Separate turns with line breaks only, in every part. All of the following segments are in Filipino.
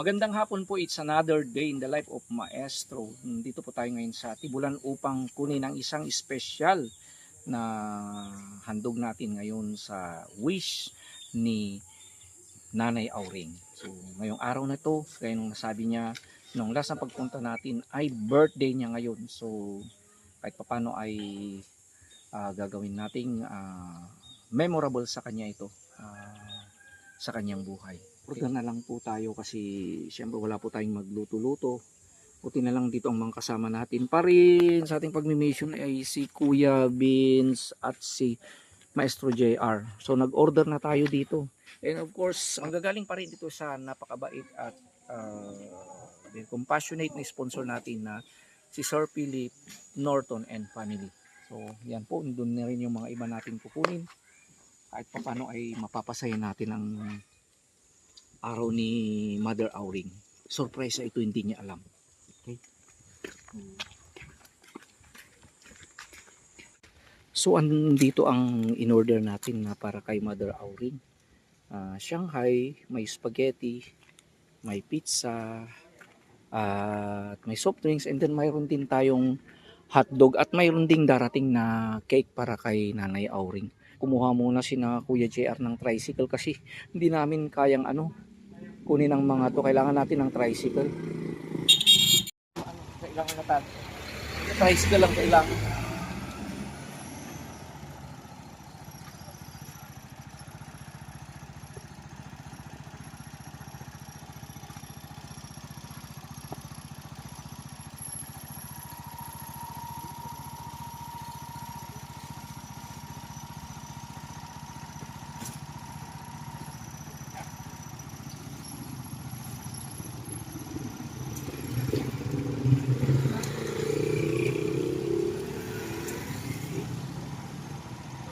Magandang hapon po, it's another day in the life of Maestro. Dito po tayo ngayon sa Tibulan upang kunin ang isang espesyal na handog natin ngayon sa wish ni Nanay Auring. So ngayong araw na to, gaya nung nasabi niya, nung last na pagpunta natin ay birthday niya ngayon. So kahit papano ay gagawin nating memorable sa kanya ito, sa kanyang buhay. Order na lang po tayo kasi siyempre wala po tayong magluto-luto. Buti na lang dito ang mga kasama natin pa rin sa ating pagmi-mission ay si Kuya Vince at si Maestro JR. So nag-order na tayo dito. And of course, ang gagaling pa rin dito sa napakabait at compassionate na sponsor natin na si Sir Philip Norton and family. So yan po, doon na rin yung mga iba natin kukunin. Kahit pa paano ay mapapasaya natin ang araw ni Mother Auring. Surprise ito, hindi niya alam. Okay? So andito ang in-order natin na para kay Mother Auring. Shanghai, may spaghetti, may pizza, at may soft drinks, and then mayroon din tayong hotdog at mayroon ding darating na cake para kay Nanay Auring. Kumuha muna si na Kuya JR ng tricycle kasi hindi namin kayang kunin ang mga to. Kailangan natin ng tricycle. Kailangan natin. Tricycle lang kailangan.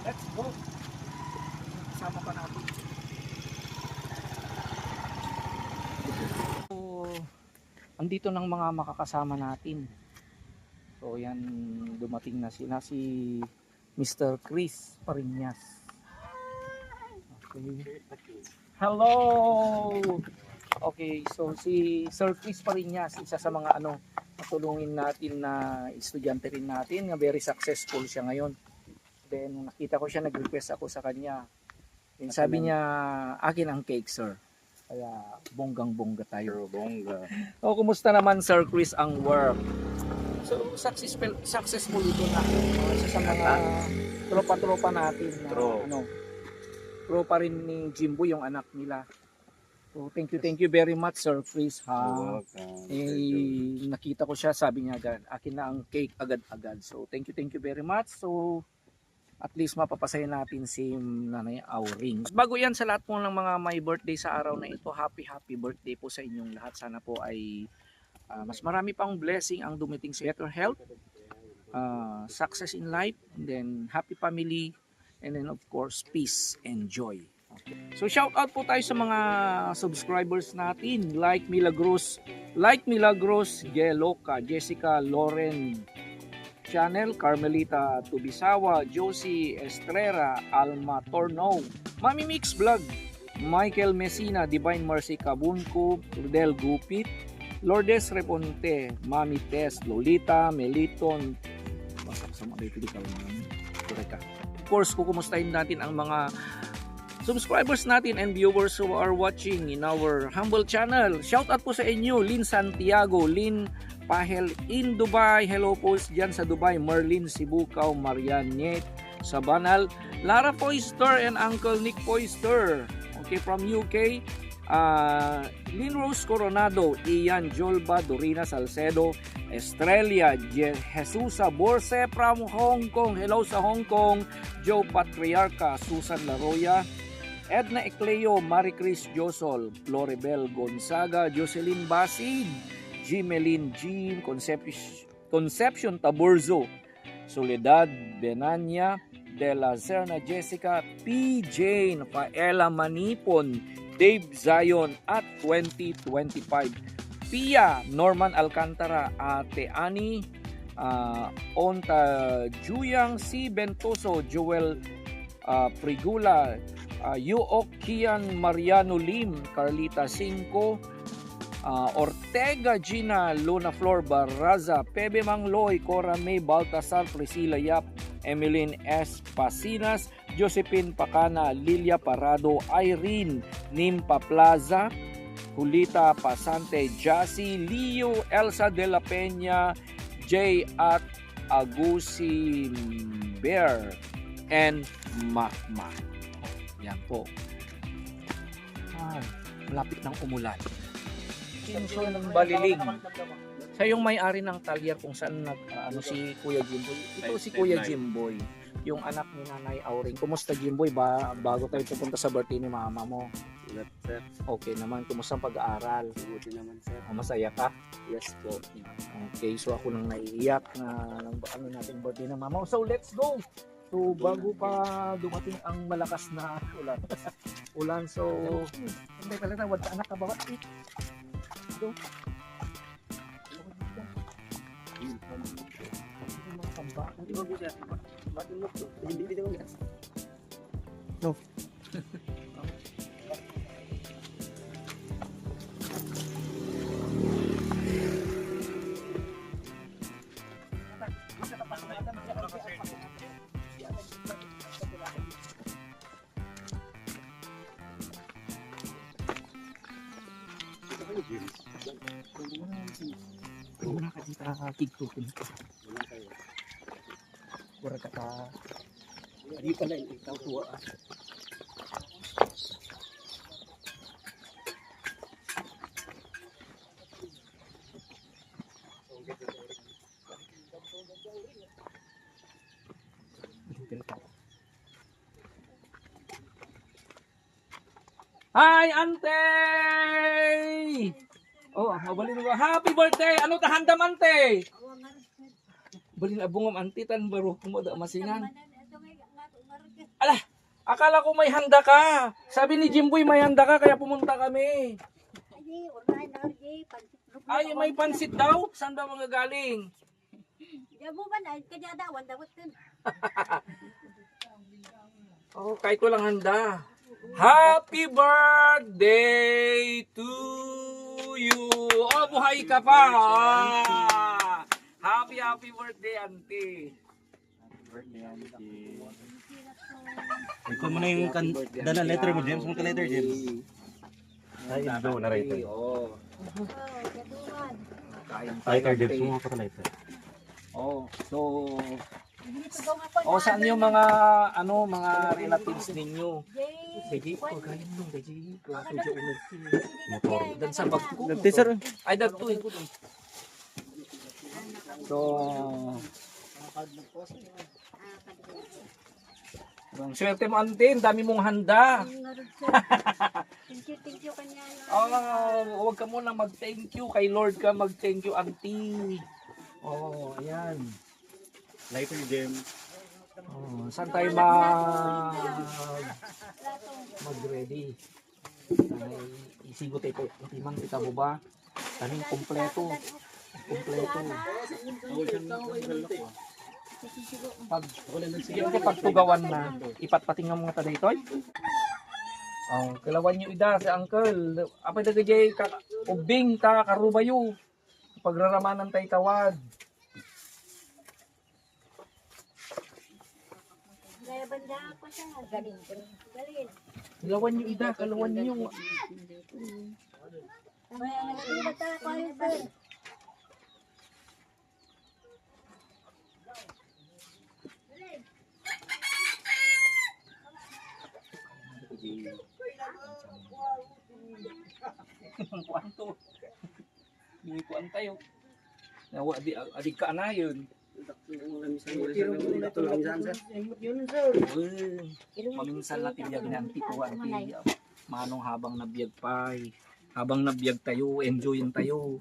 Let's go. Kasama pa natin. So, andito ng mga makakasama natin. So, yan, dumating na sila si Mr. Chris Pariñas. Okay. Hello! Okay, so si Sir Chris Pariñas, isa sa mga matulungin natin na estudyante rin natin, na very successful siya ngayon. Then nakita ko siya, nag-request ako sa kanya. Then sabi niya, akin ang cake, sir. Kaya bonggang-bongga tayo.
Bongga.
O, kumusta naman, Sir Chris, ang work? So, successful ito na. Isa sa mga tropa-tropa natin na tropa rin ni Jimbo, yung anak nila. So, thank you very much, Sir Chris. Nakita ko siya, sabi niya agad, akin na ang cake agad-agad. So, thank you very much. So, at least mapapasaya natin si Nanay Auring. Bago yan, sa lahat po ng mga may birthday sa araw na ito, happy birthday po sa inyong lahat. Sana po ay mas marami pang blessing ang dumating sa better health, success in life, and then happy family, and then of course peace and joy. Okay. So shout out po tayo sa mga subscribers natin, like Milagros, Geloka, Jessica Loren Channel, Carmelita Tubisawa, Josie Estrera, Alma Torno, Mami Mix Vlog, Michael Messina, Divine Mercy Kabunko, Rudel Gupit, Lourdes Reponte, Mami Tess, Lolita Meliton. Of course, kukumustahin natin ang mga subscribers natin and viewers who are watching in our humble channel. Shout out po sa inyo, Lynn Santiago, Lynn Pahel in Dubai, hello po dyan sa Dubai, Merlin Sibukaw, Marianne sa Banal, Lara Foister and Uncle Nick Foister, okay, from UK, Lynn Rose Coronado, Ian Jolba, Dorina Salcedo, Estrella, Jesusa Borse from Hong Kong, hello sa Hong Kong, Joe Patriarca, Susan Laroya, Edna Ecleo, Marie Chris Josol, Floribel Gonzaga, Jocelyn Basid, Jimelin Jim, Concepcion Taburzo, Soledad Benanya, De La Serna Jessica, P. Jane, Paela Manipon, Dave Zion at 2025. Pia, Norman Alcantara, Ate Ani, Onta Juyang, C. Bentoso, Joel Prigula, Yuok Kian Mariano Lim, Carlita Cinco, Ortega Gina, Luna Flor Barraza, Pebe Mangloy, Cora May Baltasar, Priscilla Yap, Emeline S. Pasinas, Josephine Pacana, Lilia Parado, Irene Nimpa Plaza, Julita Pasante, Jassy, Leo, Elsa de la Peña, Jay at Agusi Bear, and Mahma. Yan po. Malapit ng umulan. Kinso ng Baliling. Siya yung may-ari ng talyer kung saan si Kuya Jimboy. Ito si Kuya Jimboy, yung anak ni Nanay Auring. Kumusta Jimboy ba bago tayo pupunta sa birthday ni mama mo?
Sir.
Okay naman. Kumusta ang pag-aaral?
Buti naman, sir.
Masaya ka?
Yes po.
Okay, so ako nang naiiyak na nating birthday ng mama. So let's go! So bago pa dumating ang malakas na ulan. So hindi pala wala anak ka ba? Go. No. Wala ka dito kiktukin. Wala ka ta.
Hindi pala ikaw tuwa.
Hi, Ante! Oh, mabalin mo. Happy birthday! Ano ta handam, Ante? Balin abungom Ante tan baro mo da masingan. Ala, akala ko may handa ka. Sabi ni Jimboy may handa ka kaya pumunta kami. Ay, may pansit daw? Saan daw mga galing? Oh, kahit walang handa. Happy birthday to you. Oh, buhay ka pa. Happy birthday, Auntie.
Ikaw mo na yung dala letter mo, James. Mga letter, James. Ay, ito na rin.
Oh.
Ay, James. Mga letter.
Oh, so saan yung mga mga relatives ninyo? Gaji, gayon nung gaji. Plato jo ulit. Motor. Dan sa bag ko.
Sir.
Ay dagto eh. So ang swerte mo Ante, ang dami mong handa.
Thank you kanya.
Huwag ka muna mag-thank you kay Lord ka, mag-thank you Auntie. Oh, ayan.
Lighter, James.
Oh, saan tayo mag-ready? Ay, isigo tayo po. Timang kita mo ba? Kaming kumpleto. Kumpleto. Pag tugawan na, ipatpating ng mga taday-toy. Oh, kalawan nyo ida si uncle. Apa daga jay ubing ta karubayo. Pagraramanan tay tawad.
Kaya banda ko siya. Galing.
Kalawan nyo ida, kalawan nyo.
Kaya nagbibata ko yun, sir.
Kuanto. Hindi kuan tayo. Nawa adik ka na yun. Maminsan natin biyag nanti ko anti manong habang nabiyag pay. Habang nabiyag tayo, enjoyin tayo.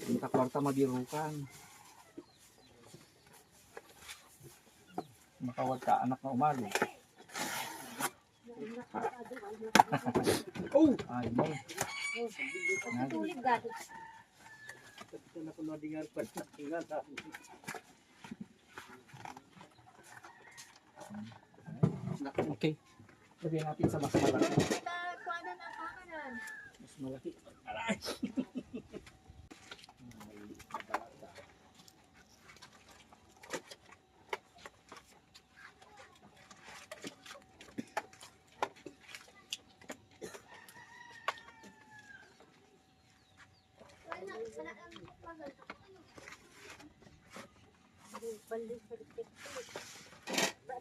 Kita kwarta mabirukan. Makawag ka anak na umalo. Oh, ay mo.
Tulig gado.
Okay. Lagyan natin sa mas malaki.
Kuha na ng kakanan.
Mas malaki. Aray!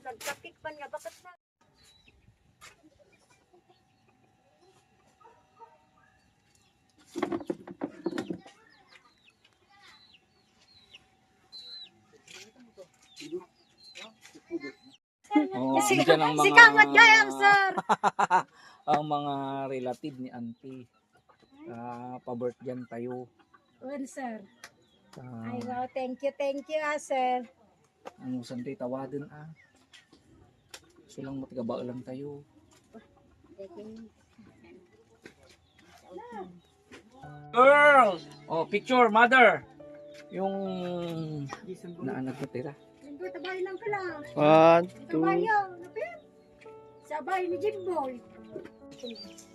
Nagkapit pa niya, bakit na?
Oh, andyan ang mga
Sikamot kayang, sir!
ang mga relative ni auntie. Pa-birthday tayo.
Well, sir.
Ah,
Ay, wow, thank you, sir.
ang sandi tawadin silang matigaba lang tayo. Girls! Oh, picture, mother! Yung naanak ko tira.
Linggo, tabay lang ka lang.
1, 2,
Tabayo, napit. Sabay ni Jimboy.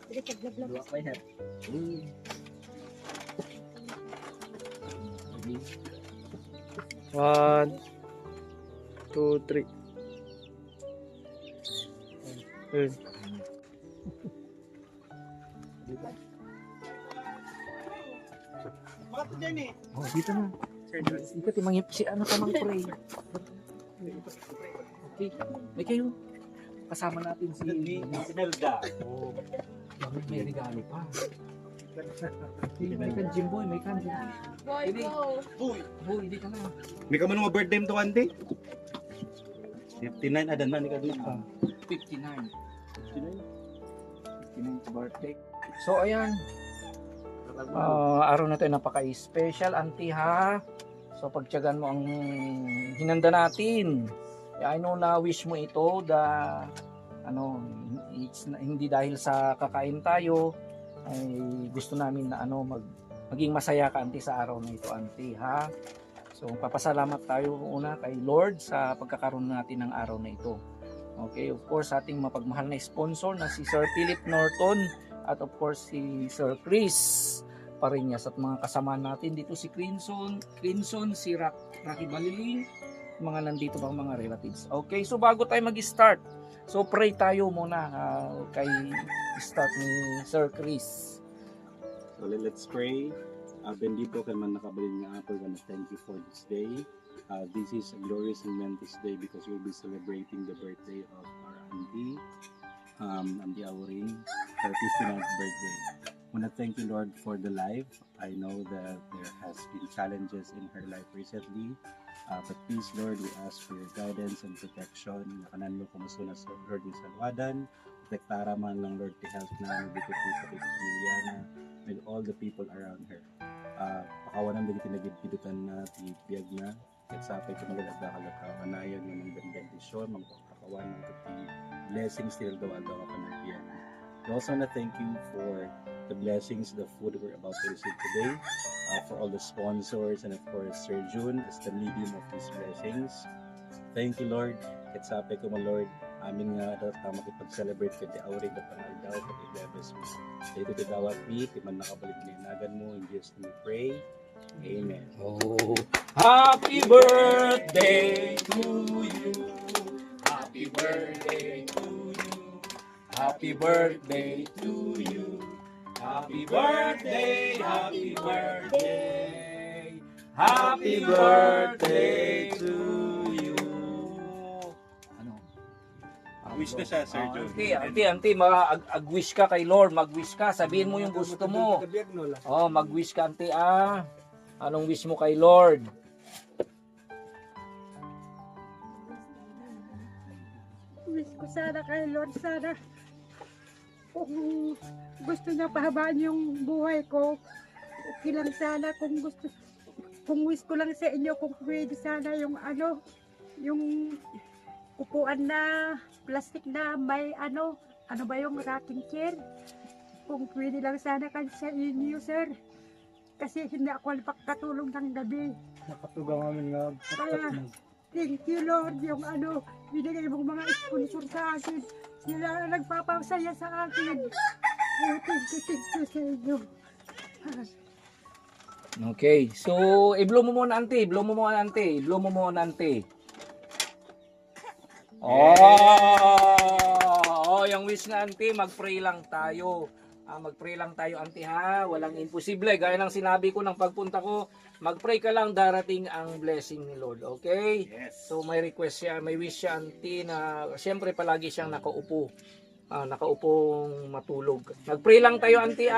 Dili ka blab.
One, 2, 3. Ayun.
Oh, dito na. Dito timangip si ano tamang pray. Okay. May kayo. Kasama natin si
Sinelda.
Oh. May regalo pa. May kan Jimboy, may kan Jimboy.
Boy,
Hindi.
go.
Boy, hindi ka na.
May kaman mga birthday mo to one day? 59 adan man ikaw dito.
59. 59 birthday. So ayan. Araw na tayo napaka-special, auntie ha. So pagtiyagan mo ang hinanda natin. I know na wish mo ito hindi dahil sa kakain tayo ay gusto namin na maging masaya ka auntie sa araw na ito auntie ha. So papasalamat tayo una kay Lord sa pagkakaroon natin ng araw na ito. Okay, of course ating mapagmahal na sponsor na si Sir Philip Norton at of course si Sir Chris Pariñas at mga kasama natin dito si Crimson, si Rocky Baliling, mga nandito bang mga relatives. Okay, so bago tayo mag-start, so pray tayo muna kay start ni Sir Chris.
So let's pray. Bendito ka man nakabalin nga ako, gonna thank you for this day. This is a glorious and momentous day because we'll be celebrating the birthday of our auntie, Auntie Auring, her 59th birthday. I want to thank you, Lord, for the life. I know that there has been challenges in her life recently, but please, Lord, we ask for your guidance and protection. Nakanan mo kumusta na sa Lord yung salwadan. Protektara man lang, Lord, to help na dito po sa pamilya with all the people around her. Pakawanan din tinagid-pidutan na tibiyag na at sa apay kumagalagda kalakanayan ng mga bendisyon, mga pakawan ng blessings still daw ka panagyan. We also want to thank you for the blessings, the food we're about to receive today, for all the sponsors, and of course, Sir June is the medium of these blessings. Thank you, Lord. Kitsape ko mo, Lord. Amin nga daw tama kipag-celebrate ka di awring na pangal daw pag i-bless mo. Dito ti dawat mi, ti man nakabalik na inagan mo. In Jesus' name we pray. Amen.
Oh, happy birthday to you. Happy birthday to you. Happy birthday to you. Happy birthday, happy birthday. Happy birthday to you. Ano?
Wish na siya, Sir June.
Auntie, mag-wish ka kay Lord, mag-wish ka, sabihin mo yung gusto mo. Oh, mag-wish ka, auntie, Anong wish mo kay Lord?
Wish ko sana kay Lord, sana kung gusto niya pahabaan yung buhay ko, okay lang sana. Kung wish ko lang sa inyo, kung pwede sana yung yung upuan na plastic na may ano ba yung rocking chair, kung pwede lang sana kasi sa inyo, sir, kasi hindi ako katulong ng gabi.
Nakatugang amin nga.
Kaya, thank you, Lord, yung binigay mong mga sponsor sa akin. Sila ang nagpapasaya sa akin. Thank you sa inyo.
Okay. So, i-blow mo muna, ante. Blow mo muna, ante. Blow mo muna, ante. Oh, yung wish na, ante. Mag-pray lang tayo. Mag-pray lang tayo, ante, ha. Walang imposible. Gaya ng sinabi ko ng pagpunta ko, mag-pray ka lang, darating ang blessing ni Lord. Okay?
Yes.
So, may request siya, may wish siya, ante, na siyempre palagi siyang nakaupo. Nakaupong matulog. Mag-pray lang tayo, auntie,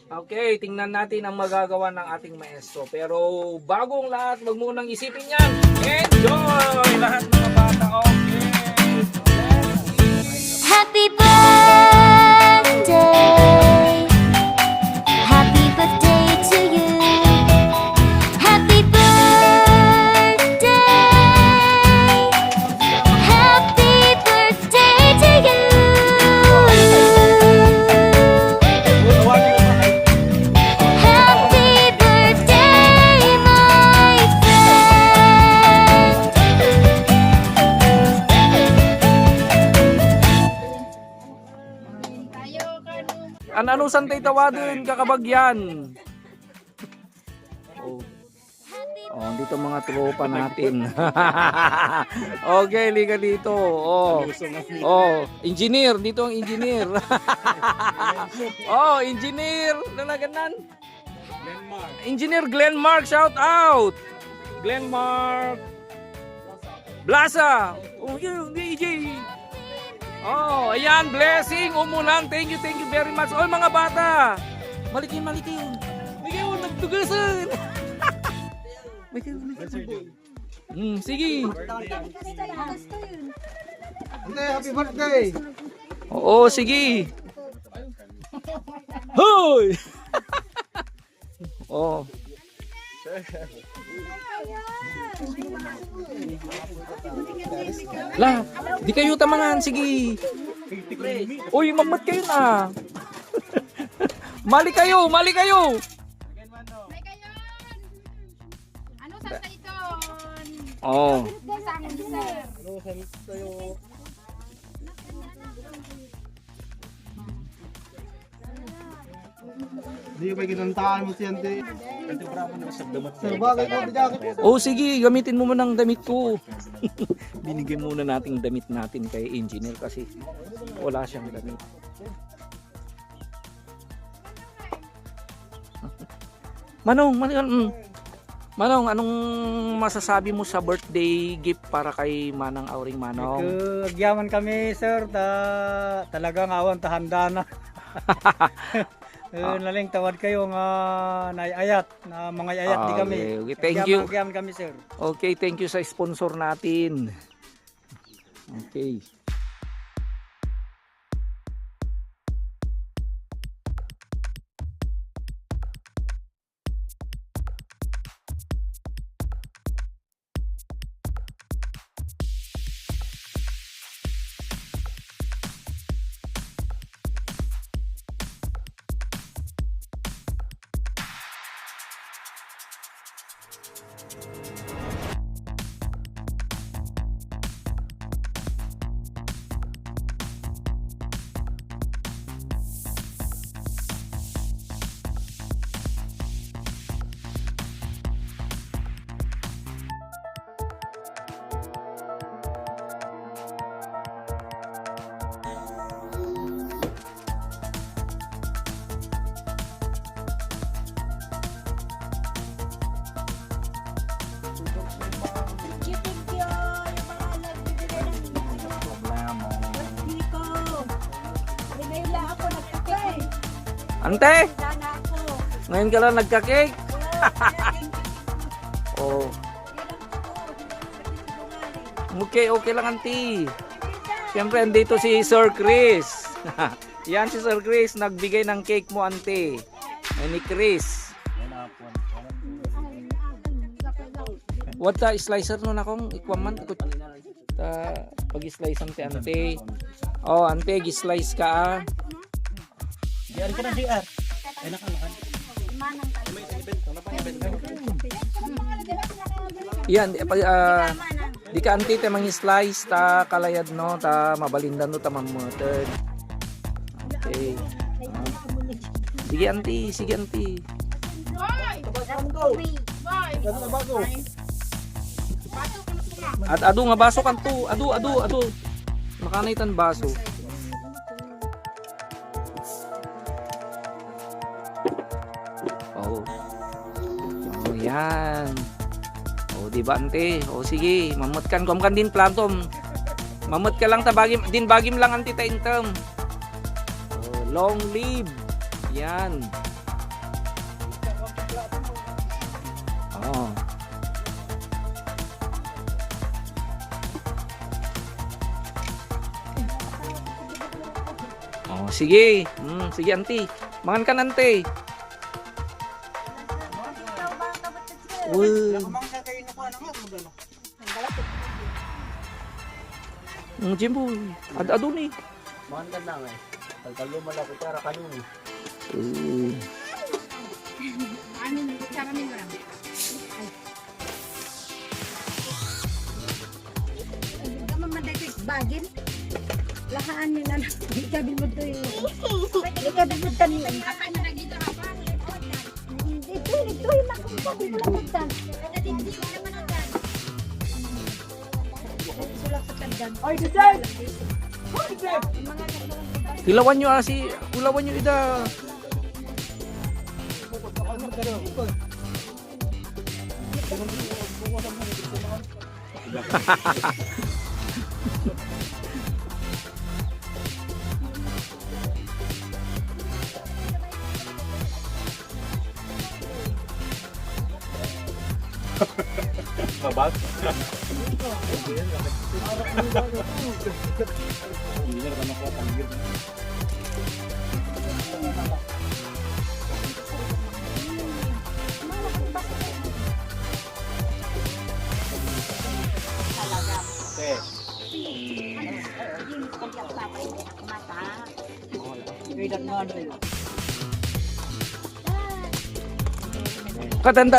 Okay, tingnan natin ang magagawa ng ating maestro. Pero bagong lahat, wag mo nang isipin yan. Enjoy! Lahat mga bata, okay.
Happy birthday. Happy birthday to you. Happy birthday. Happy birthday to you. Happy birthday, my friend.
Ano santay tawadin, kakabagyan. Oh, dito mga tropa natin. Okay, liga dito. Engineer, dito ang engineer. Engineer, nalaganan. Engineer Glenmark, shout out. Glenmark. Blasa. Yun, DJ. Ayan, blessing, umulan. Thank you very much. All mga bata. Malikin. Bigyan mo, nagtugasan. Sige.
Happy birthday!
Oo, sige. Hoy! La, di kayo tamangan, sige. Uy, mamat kayo na. Mali kayo.
Ano sa ito?
Oh.
Hindi ko ginantaan mo siya, ante. Sir, bagay ko, jacket ko.
Oh, sige, gamitin mo muna ang damit ko. Binigyan muna nating damit natin kay engineer kasi wala siyang damit. Manong, anong masasabi mo sa birthday gift para kay Manang Auring Manong?
Agyaman kami, sir. Talagang awan tahanda na. Naling tawad kayo nga naiayat na mga ayat di kami.
Okay. Thank you.
Agyaman kami, sir.
Okay, thank you sa sponsor natin. Okay. Ante, ngayon ka lang nagka-cake. Oh. Okay lang, auntie. Siyempre, andito si Sir Chris. Yan si Sir Chris, nagbigay ng cake mo, auntie. Ni Chris. What the slicer no nakong ikwaman pag-slice ante. Oh, ante, gi-slice ka.
Diyan ko na DR. Ay nakalakan.
Yan, di ka ante te mangi-slice ta kalayad no, ta mabalindan no ta mamutod. Okay. Sige, auntie. Sige, auntie. At adu nga baso kanto. Adu. Makanay tan baso. Oh. Oh, yan. Oh, di ba ante? Oh, sige, mamutkan kom kan din plantom. Mamut ka lang ta bagim din bagim lang anti ta income. Oh, long live. Yan. Oh. Oh, sige. Sige auntie. Mangan ka ante. Uy. Jimbo, ado ni.
Makan ka lang eh. Pagkalo mo lang kutsara kanun eh.
Bagin. Lahaan niya na. Ikabi mo ito yung... Ikabi mo ito yung... Ito yung makakabi mo lang ito. Sulak sa tandan. Ay, Dad!
Kulawan nyo asi, kulawan nyo ida.
Babas.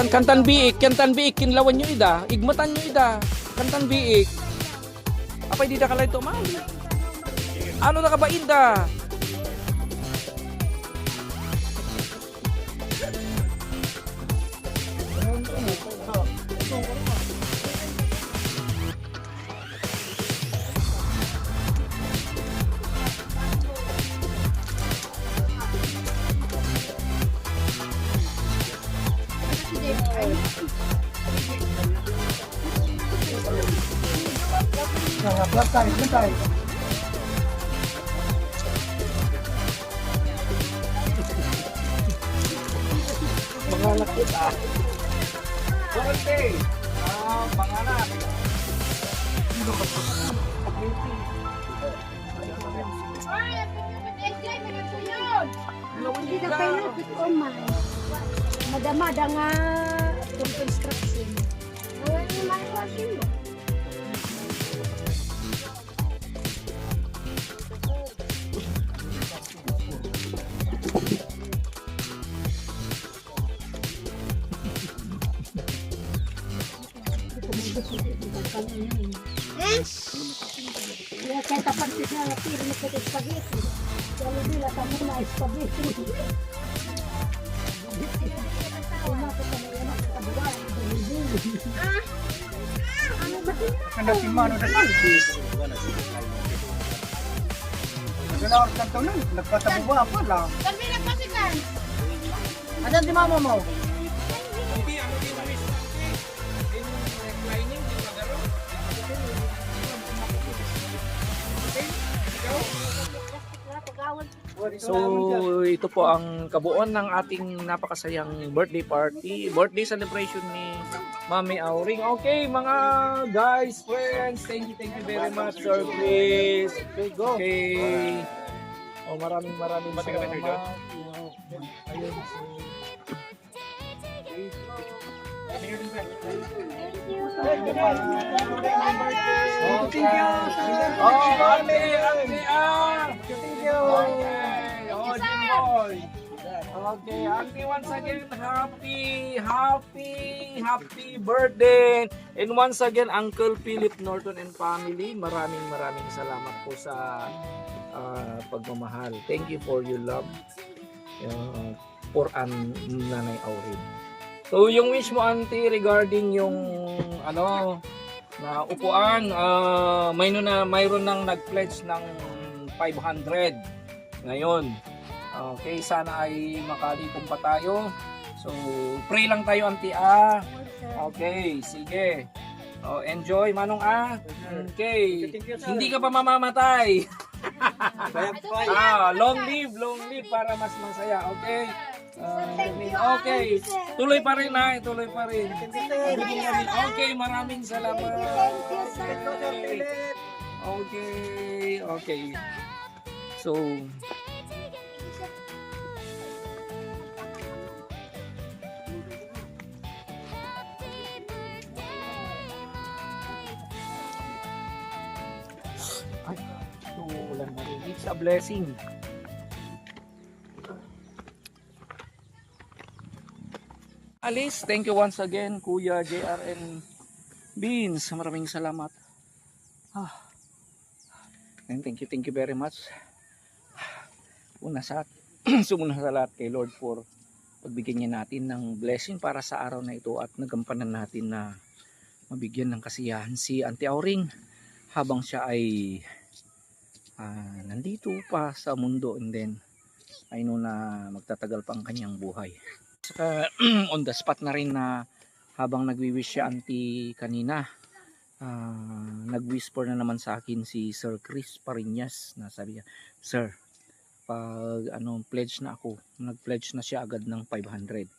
Kantan biik, kinlawan nyo ida, igmatan nyo ida, kantan biik. Apay di da kalay to man. Ano na ka ba ida? Panganak kita. Kunti. Panganak.
Hindi na kayo napit o man. Madamada nga itong construction. Wala yung maiwasin mo. Kaya kahit tapat siya na tiro na sa spaghetti. Kaya nila ka muna spaghetti.
Kanda si Mano na kalbi. Naglalawar ka ito lang. Nagpatabuba pa lang.
Kami nagpasikan.
Adan di mama mo?
So, ito po ang kabuuan ng ating napakasayang birthday party, birthday celebration ni Mami Auring. Okay, mga guys, friends, thank you very much, Sir Chris. Okay. Oh, maraming salamat. Ayun,
Thank you.
Oh, Mami, thank you. Oh, Jimboy. Okay, Auntie, once again, happy birthday. And once again, Uncle Philip Norton and family, maraming salamat po sa pagmamahal. Thank you for your love. for Nanay Aurin. So yung wish mo auntie regarding yung ano na upuan, mayroon nang nag-pledge ng 500 ngayon. Okay, sana ay makalipong pa tayo. So pray lang tayo auntie Okay, sige. Enjoy manong Okay. Hindi ka pa mamamatay. Long live para mas masaya. Okay. Okay. Tuloy pa rin tuloy pa rin. Okay, maraming salamat. Okay. So, ulan na rin. It's a blessing. Alice, thank you once again, Kuya JRN Beans. Maraming salamat. And thank you very much. Sumuna sa lahat kay Lord for pagbigyan niya natin ng blessing para sa araw na ito at nagampanan natin na mabigyan ng kasiyahan si Auntie Auring habang siya ay nandito pa sa mundo, and then I know na magtatagal pa ang kanyang buhay. Saka on the spot na rin na habang nagwi-wish siya auntie kanina, nag-whisper na naman sa akin si Sir Chris Parinas na sabi niya, "Sir, pag pledge na ako," nag-pledge na siya agad ng 500.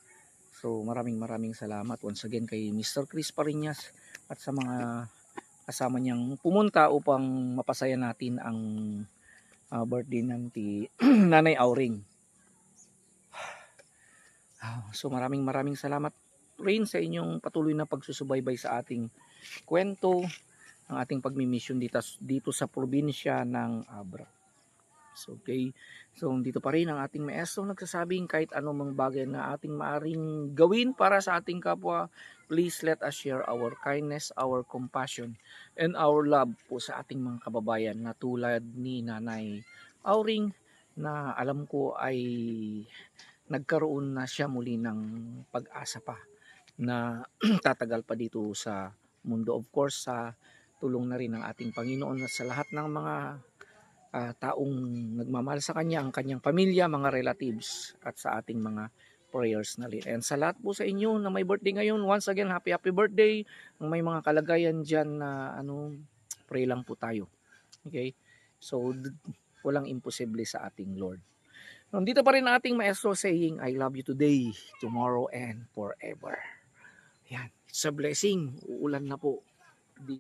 So maraming salamat once again kay Mr. Chris Parinas at sa mga kasama niyang pumunta upang mapasaya natin ang birthday ng Nanay Auring. So maraming salamat rin sa inyong patuloy na pagsusubaybay sa ating kwento, ang ating pagmi-mission dito sa probinsya ng Abra. So, okay. So dito pa rin ang ating maestro nagsasabing kahit anumang bagay na ating maaring gawin para sa ating kapwa, please let us share our kindness, our compassion, and our love po sa ating mga kababayan na tulad ni Nanay Auring na alam ko ay nagkaroon na siya muli ng pag-asa pa na tatagal pa dito sa mundo. Of course, sa tulong na rin ng ating Panginoon at sa lahat ng mga taong nagmamahal sa Kanya, ang Kanyang pamilya, mga relatives, at sa ating mga prayers na rin. And sa lahat po sa inyo na may birthday ngayon, once again, happy birthday. Ang may mga kalagayan dyan na pray lang po tayo. Okay? So, walang imposible sa ating Lord. Nandito pa rin ang ating maestro saying, I love you today, tomorrow, and forever. Yan, it's a blessing. Uulan na po.